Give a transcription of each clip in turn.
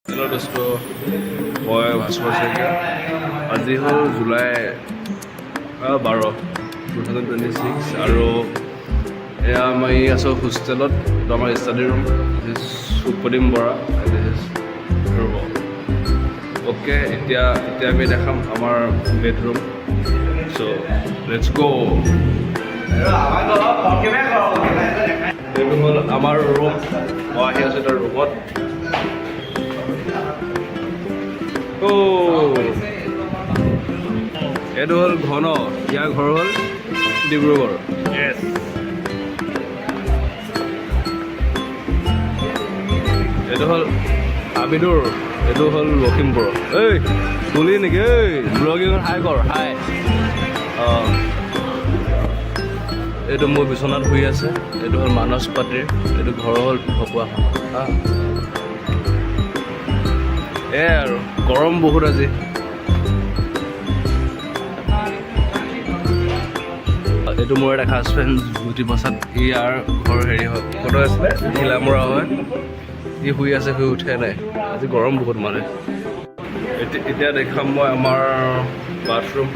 Hello' দোস্ত, মই ভাস্কৰ শইকীয়া। আজি হ'ল জুলাই 12, 2026 আৰু এয়া আমি আছোঁ হোষ্টেলত। এইটো আমাৰ ষ্টাডি ৰুম। দিছ সুপ্ৰদীম বৰা, ধ্ৰুৱ। অ'কে, এতিয়া আমি দেখাম আমাৰ বেডৰুম। চ' লেটছ গ'। এইটো হ'ল আমাৰ ৰুম। মই আহি আছোঁ এতিয়া ৰুমত। এইটো হ'ল ঘন, ইয়াৰ ঘৰ হ'ল ডিব্ৰুগড়। এইটো হ'ল আবিদুৰ, এইটো হ'ল লখিমপুৰ। এই তুলি নেকি? এই ব্লগিং হাই কৰ, হাই। এইটো মোৰ বিচনাত শুই আছে। এইটো হ'ল মানস পাত্ৰীৰ, এইটো ঘৰ হ'ল ঢকুৱা। এয়াই আৰু গৰম বহুত আজি। এইটো মোৰ এটা খাছ ফ্ৰেণ্ড জ্যোতি প্ৰসাদ। ইয়াৰ ঘৰ হেৰি হয়, ক'ত আছিলে, ঘিলামৰা হয়। সি শুই আছে, শুই উঠে নাই। আজি গৰম বহুত মানে। এতিয়া দেখাম মই আমাৰ বাথৰুম।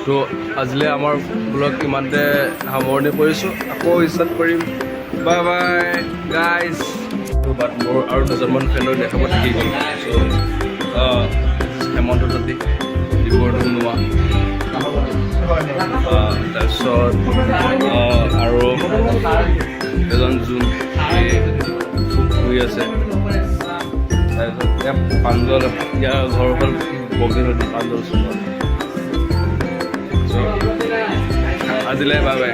তো আজিলৈ আমাৰ ব্লগ ইমানতে সামৰণি কৰিছোঁ। আকৌ ষ্টাৰ্ট কৰিম। Bye bye guys. বাট মোৰ আৰু দুজনমান ফ্ৰেণ্ডক দেখাব থাকি গ'ল। চ' হেমন্ত তাঁতী, ডিব্ৰুগড় নোৱা, তাৰপিছত আৰু এজন যোন শুই আছে। তাৰপিছত ইয়াত প্ৰাঞ্জল, ইয়াৰ ঘৰ হ'ল বগীনদী, প্ৰাঞ্জল চুকত। আজিলৈ বাই বাই।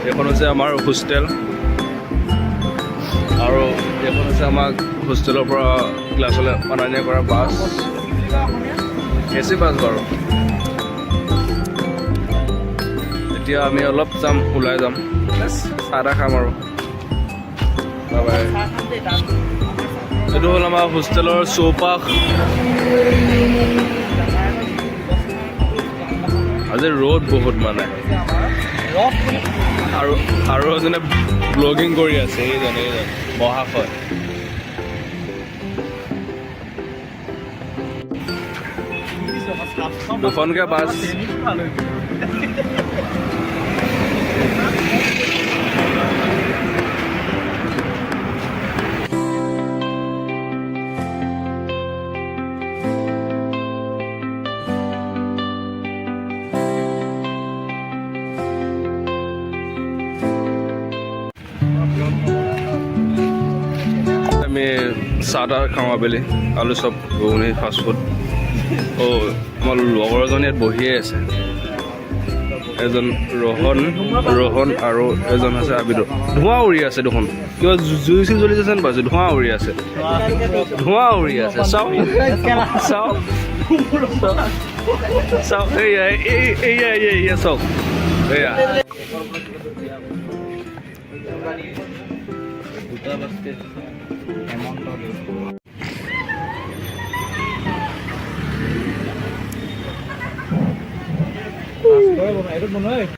এইখন হৈছে আমাৰ হোষ্টেল, আৰু এইখন হৈছে আমাক হোষ্টেলৰ পৰা ক্লাছলৈ অনা নিয়া কৰা বাছ। AC বাছ বাৰু। এতিয়া আমি অলপ যাম, ওলাই যাম, চাহ তাহ খাম আৰু বাই বাই। এইটো হ'ল আমাৰ হোষ্টেলৰ চৌপাশ। আজি ৰ'দ বহুত মানে, আৰু এজনে ব্লগিং কৰি আছে, এইজনে মহাশয়। দুখনকৈ বাছ। আমি চাহ তাহ খাওঁ আবেলি, আলু চপ, ঘুগুনি, ফাষ্টফুড। আমাৰ লগৰ এজন ইয়াত বহিয়ে আছে। এজন ৰহন আৰু এজন আছে আবিদৰ। ধোঁৱা উৰি আছে দেখোন, কিবা জুই চুই জ্বলি আছে যেন পাইছোঁ। ধোঁৱা উৰি আছে, চাওক চাওক চাওক, এয়া চাওক, এয়া